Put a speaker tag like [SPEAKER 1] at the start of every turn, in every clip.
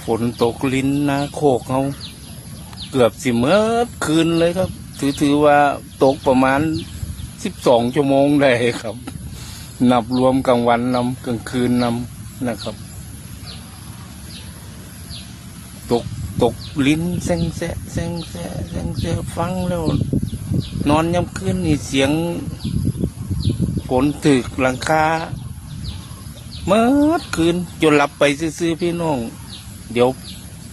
[SPEAKER 1] ฝนตกลิ้นนะโคกเขาเกือบสิเมื่อคืนเลยครับถือว่าตกประมาณ12 ชั่วโมงได้ครับนับรวมกลางวันนำกลางคืนนำนะครับตกลิ้นแซงแซะแซงแซะแซงแซะฟังแล้วนอนย่ำคืนนี่เสียงฝนถึกหลังคาเมื่อคืนจนหลับไปซื่อๆพี่น้องเดี๋ยว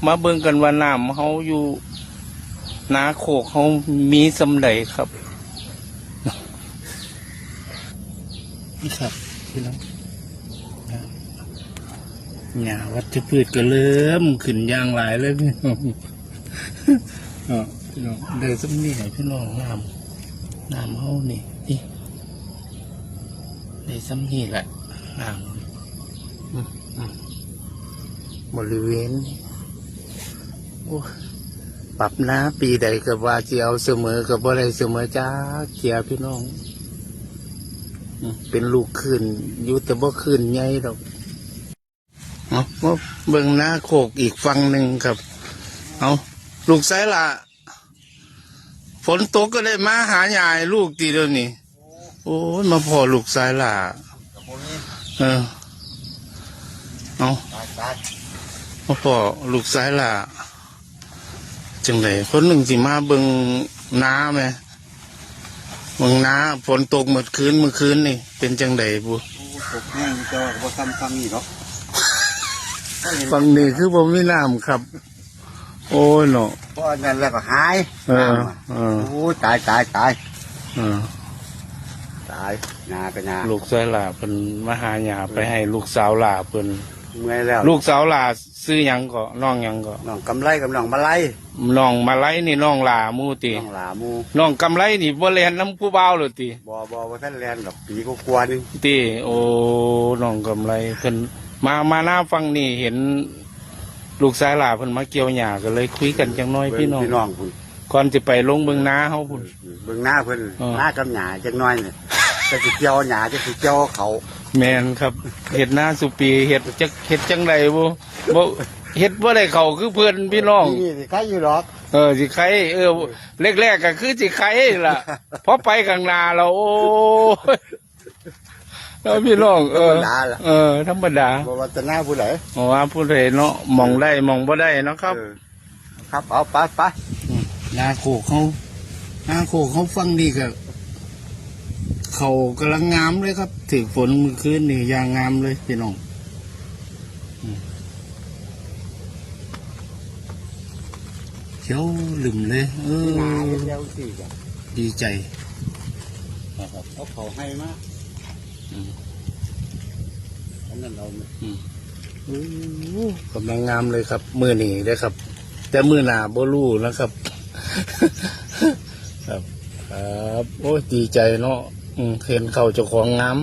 [SPEAKER 1] มาเบิ่งกันว่าน้ำเขาอยู่นาโคกเขามีสำใดครับนี่ครับพี่น้องหญ้าวัชพืชก็เริ่มขึ้นอย่างหลายเลยพี่น้องพี่น้องเดินสักนิดให้พี่น้องน้ำเขานี่ในซ้ำนี่แหละน้ำบริเวณปรับน้าปีใดกับว่าจะเอาเสมอกับอะไรเสมอจ้าเกียพี่น้องเป็นลูกขึ้นอยู่แต่บ่ขึ้นใหญ่ดอกว่าเบิ่งหน้าโคกอีกฝั่งหนึ่งครับเอาลูกไซล่ะฝนตกก็ได้มาหาใหญ่ลูกตีเดียวนี่โอ้ยมาพอลูกไซล่ะเอามาพอลูกไซล่ะจังไรคนหนึ่งสิมาเบิ่งน้าไหมเบิ่งน้าฝนตกเมื่อคืนนี่เป็นจังไรบุ
[SPEAKER 2] ตกแห้งจะว่าซ้ำนี่เนาะ
[SPEAKER 1] ฝั่งนี้คือผมไม่น้ำครับโอ้ยเนาะ
[SPEAKER 2] เพราะนั่นแล้วก็หายโอ้ตายนาก็นา
[SPEAKER 1] ลูกสาวหลาเป็นมหาหยาไปให้ลูกสาวหลาเป็น
[SPEAKER 2] เมื่อยแล้ว
[SPEAKER 1] ลูกสาวหลาซื้อยังก็น้องยังก็
[SPEAKER 2] น้องกำไรกับน้องมาไล่
[SPEAKER 1] น้องมาไล่นี่น้องหลามูตี
[SPEAKER 2] น้องหลามู
[SPEAKER 1] น้องกำไรนี่บ่เรียนน้ำผู้เบาเลยตี
[SPEAKER 2] บ่ท่านเรียนกับปีก็กลัวนี่
[SPEAKER 1] ตีโอ้น้องกำไรเพิ่นมาหน้าฟังนี่เห็นลูกสาวหลาเพิ่นมาเกี่ยวหญ้าก็เลยคุยกันจังน้อยพี่น้อง
[SPEAKER 2] พุ่น
[SPEAKER 1] ก่อนจะไปลงเบิ่งนาเฮาพุ่น
[SPEAKER 2] เบิ่งนาเพิ่นนากับหญ้าจังน้อยนี่จะสิเกี่ยวหญ้าจะสิเกี่ยวเขา
[SPEAKER 1] แม่นครับเฮ็ดนาสุปีเฮ็ดจังไดบ่เฮ็ดบ่ได้เข้าคือเพิ่นพี่น้อง
[SPEAKER 2] นี่สิใครอยู่หรอก
[SPEAKER 1] สิใครแรกๆก็คือสิใครล่ะพอไปข้างหน้าแล้วโอ้พี่น้องธรรมดา
[SPEAKER 2] บ่ว่าจะหน้าผู้ใด
[SPEAKER 1] ว่าผู้ใดเนาะมองได้มองบ่ได้เนาะครับ
[SPEAKER 2] ครับเอาไป
[SPEAKER 1] นาโคกเขาฟังดีกับเขากำลังงามเลยครับถึงฝนมือคืนนี่ยางงามเลยพี่น้องเขียวลืมเลยดีใจ
[SPEAKER 2] เขาให้มากนั่นเรา
[SPEAKER 1] กำลังงามเลยครับมือหนีเลยครับแต่มือหนาโบลูนะครับครับโอ้ดีใจเนาะเห็นเขาเจ้าของงาม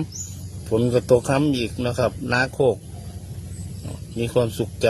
[SPEAKER 1] ฝนก็ตกค้ำอีกนะครับนาโคกมีความสุขใจ